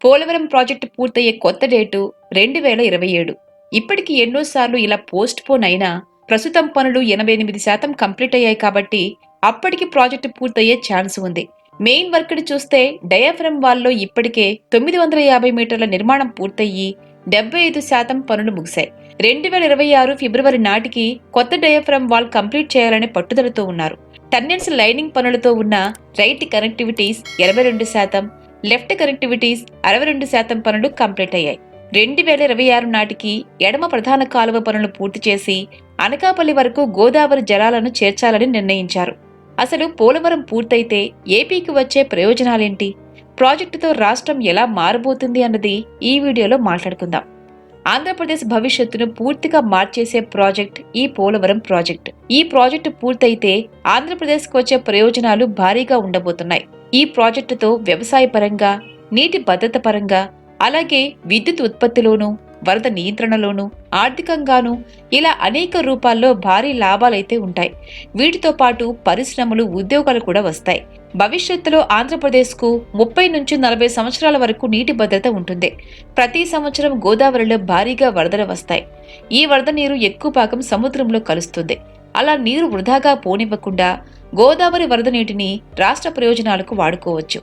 Polavaram project పూర్తయ్యే కొత్త date 2027. ఇప్పటికి ఎన్నోసార్లు ఇలా పోస్ట్ పోన్ అయినా ప్రస్తుతం పనులు 88% కంప్లీట్ అయ్యాయి కాబట్టి అప్పటికి ప్రాజెక్టు పూర్తయ్యే ఛాన్స్ ఉంది. మెయిన్ వర్క్ ని చూస్తే డయాఫ్రమ్ వాల్లో ఇప్పటికే 950 మీటర్ల నిర్మాణం పూర్తయ్యి 75% పనులు ముగిశాయి. 2026 ఫిబ్రవరి నాటికి కొత్త డయాఫ్రమ్ వాల్ కంప్లీట్ చేయాలనే పట్టుదలతో ఉన్నారు. టన్నెల్స్ లైనింగ్ పనులతో ఉన్న రైట్ కనెక్టివిటీస్ 82%, లెఫ్ట్ కనెక్టివిటీస్ 62% పనులు కంప్లీట్ అయ్యాయి. 2026 నాటికి ఎడమ ప్రధాన కాలువ పనులు పూర్తి చేసి అనకాపల్లి వరకు గోదావరి జలాలను చేర్చాలని నిర్ణయించారు. అసలు పోలవరం పూర్తయితే ఏపీకి వచ్చే ప్రయోజనాలేంటి, ప్రాజెక్టుతో రాష్ట్రం ఎలా మారబోతుంది అన్నది ఈ వీడియోలో మాట్లాడుకుందాం. ఆంధ్రప్రదేశ్ భవిష్యత్తును పూర్తిగా మార్చేసే ప్రాజెక్ట్ ఈ పోలవరం ప్రాజెక్ట్. ఈ ప్రాజెక్టు పూర్తయితే ఆంధ్రప్రదేశ్కు వచ్చే ప్రయోజనాలు భారీగా ఉండబోతున్నాయి. ఈ ప్రాజెక్టుతో వ్యవసాయ పరంగా, నీటి భద్రత పరంగా, అలాగే విద్యుత్ ఉత్పత్తిలోనూ, వరద నియంత్రణలోనూ, ఆర్థికంగానూ ఇలా అనేక రూపాల్లో భారీ లాభాలైతే ఉంటాయి. వీటితో పాటు పరిశ్రమలు, ఉద్యోగాలు కూడా వస్తాయి. భవిష్యత్తులో ఆంధ్రప్రదేశ్కు 30 నుంచి 40 సంవత్సరాల వరకు నీటి భద్రత ఉంటుంది. ప్రతి సంవత్సరం గోదావరిలో భారీగా వరదలు వస్తాయి. ఈ వరద నీరు ఎక్కువ భాగం సముద్రంలో కలుస్తుంది. అలా నీరు వృధాగా పోనివ్వకుండా గోదావరి వరద నీటిని రాష్ట్ర ప్రయోజనాలకు వాడుకోవచ్చు.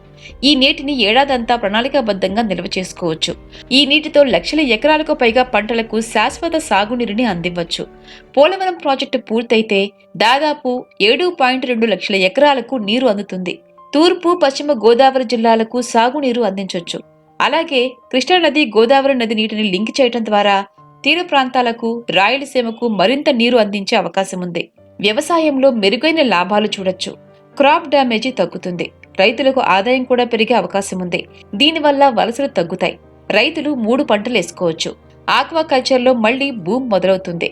ఈ నీటిని ఏడాదంతా ప్రణాళికాబద్ధంగా నిల్వ చేసుకోవచ్చు. ఈ నీటితో లక్షల ఎకరాలకు పైగా పంటలకు శాశ్వత సాగునీరుని అందివ్వచ్చు. పోలవరం ప్రాజెక్టు పూర్తయితే దాదాపు 7.2 లక్షల ఎకరాలకు నీరు అందుతుంది. తూర్పు, పశ్చిమ గోదావరి జిల్లాలకు సాగునీరు అందించొచ్చు. అలాగే కృష్ణానది, గోదావరి నది నీటిని లింక్ చేయడం ద్వారా తీర ప్రాంతాలకు, రాయలసీమకు మరింత నీరు అందించే అవకాశం ఉంది. వ్యవసాయంలో మెరుగైన లాభాలు చూడొచ్చు. క్రాప్ డ్యామేజీ తగ్గుతుంది. రైతులకు ఆదాయం కూడా పెరిగే అవకాశం ఉంది. దీనివల్ల వలసలు తగ్గుతాయి. రైతులు 3 పంటలు వేసుకోవచ్చు. ఆక్వాకల్చర్లో మళ్లీ బూమ్ మొదలవుతుంది.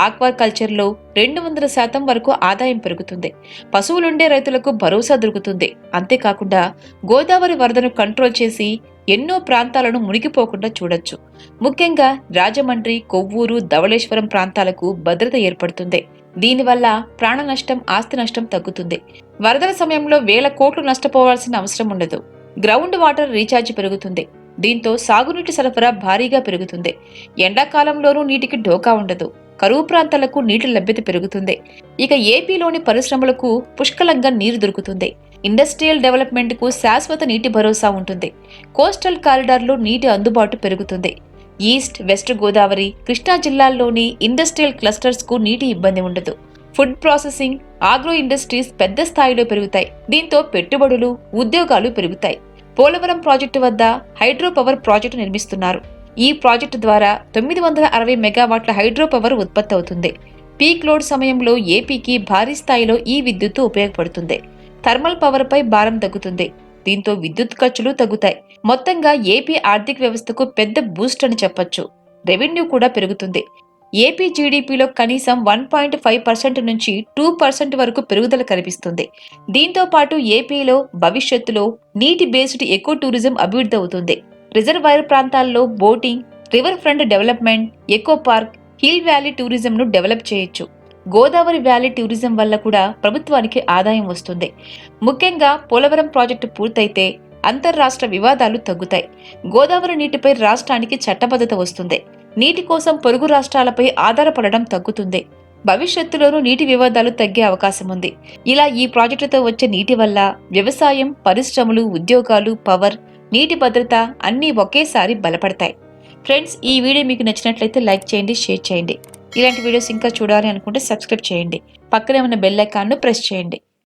ఆక్వాకల్చర్లో 200% వరకు ఆదాయం పెరుగుతుంది. పశువులుండే రైతులకు భరోసా దొరుకుతుంది. అంతేకాకుండా గోదావరి వరదను కంట్రోల్ చేసి ఎన్నో ప్రాంతాలను మునిగిపోకుండా చూడొచ్చు. ముఖ్యంగా రాజమండ్రి, కొవ్వూరు, ధవళేశ్వరం ప్రాంతాలకు భద్రత ఏర్పడుతుంది. దీనివల్ల ప్రాణ నష్టం, ఆస్తి నష్టం తగ్గుతుంది. వరదల సమయంలో వేల కోట్లు నష్టపోవాల్సిన అవసరం ఉండదు. గ్రౌండ్ వాటర్ రీఛార్జ్ పెరుగుతుంది. దీంతో సాగునీటి సరఫరా భారీగా పెరుగుతుంది. ఎండాకాలంలోనూ నీటికి ఢోకా ఉండదు. కరువు ప్రాంతాలకు నీటి లభ్యత పెరుగుతుంది. ఇక ఏపీలోని పరిశ్రమలకు పుష్కలంగా నీరు దొరుకుతుంది. ఇండస్ట్రియల్ డెవలప్మెంట్ కు శాశ్వత నీటి భరోసా ఉంటుంది. కోస్టల్ కారిడార్లో నీటి అందుబాటు పెరుగుతుంది. ఈస్ట్, వెస్ట్ గోదావరి, కృష్ణా జిల్లాల్లోని ఇండస్ట్రియల్ క్లస్టర్స్ కు నీటి ఇబ్బంది ఉండదు. ఫుడ్ ప్రాసెసింగ్, ఆగ్రో ఇండస్ట్రీస్ పెద్ద స్థాయిలో పెరుగుతాయి. దీంతో పెట్టుబడులు, ఉద్యోగాలు పెరుగుతాయి. పోలవరం ప్రాజెక్టు వద్ద హైడ్రో పవర్ ప్రాజెక్టు నిర్మిస్తున్నారు. ఈ ప్రాజెక్టు ద్వారా 960 మెగావాట్ల హైడ్రో పవర్ ఉత్పత్తి అవుతుంది. పీక్ లోడ్ సమయంలో ఏపీకి భారీ స్థాయిలో ఈ విద్యుత్తు ఉపయోగపడుతుంది. థర్మల్ పవర్ పై భారం తగ్గుతుంది. దీంతో విద్యుత్ ఖర్చులు తగ్గుతాయి. మొత్తంగా ఏపీ ఆర్థిక వ్యవస్థకు పెద్ద బూస్ట్ అని చెప్పొచ్చు. రెవెన్యూ కూడా పెరుగుతుంది. ఏపీ జీడీపీలో కనీసం 1.5% నుంచి 2% వరకు పెరుగుదల కనిపిస్తుంది. దీంతో పాటు ఏపీలో భవిష్యత్తులో నీటి బేస్డ్ ఎకో టూరిజం అభివృద్ధి అవుతుంది. రిజర్వాయర్ ప్రాంతాల్లో boating, river front development, echo park, hill valley tourism ను డెవలప్ చేయొచ్చు. గోదావరి వ్యాలీ టూరిజం వల్ల కూడా ప్రభుత్వానికి ఆదాయం వస్తుంది. ముఖ్యంగా పోలవరం ప్రాజెక్టు పూర్తయితే అంతర్రాష్ట్ర వివాదాలు తగ్గుతాయి. గోదావరి నీటిపై రాష్ట్రానికి చట్టబద్ధత వస్తుంది. నీటి కోసం పొరుగు రాష్ట్రాలపై ఆధారపడడం తగ్గుతుంది. భవిష్యత్తులోనూ నీటి వివాదాలు తగ్గే అవకాశం ఉంది. ఇలా ఈ ప్రాజెక్టుతో వచ్చే నీటి వల్ల వ్యవసాయం, పరిశ్రమలు, ఉద్యోగాలు, పవర్, నీటి భద్రత అన్నీ ఒకేసారి బలపడతాయి. ఫ్రెండ్స్, ఈ వీడియో మీకు నచ్చినట్లయితే లైక్ చేయండి, షేర్ చేయండి. ఇలాంటి వీడియోస్ ఇంకా చూడాలి అనుకుంటే సబ్స్క్రైబ్ చేయండి. పక్కనే ఉన్న బెల్ ఐకాన్ను ప్రెస్ చేయండి.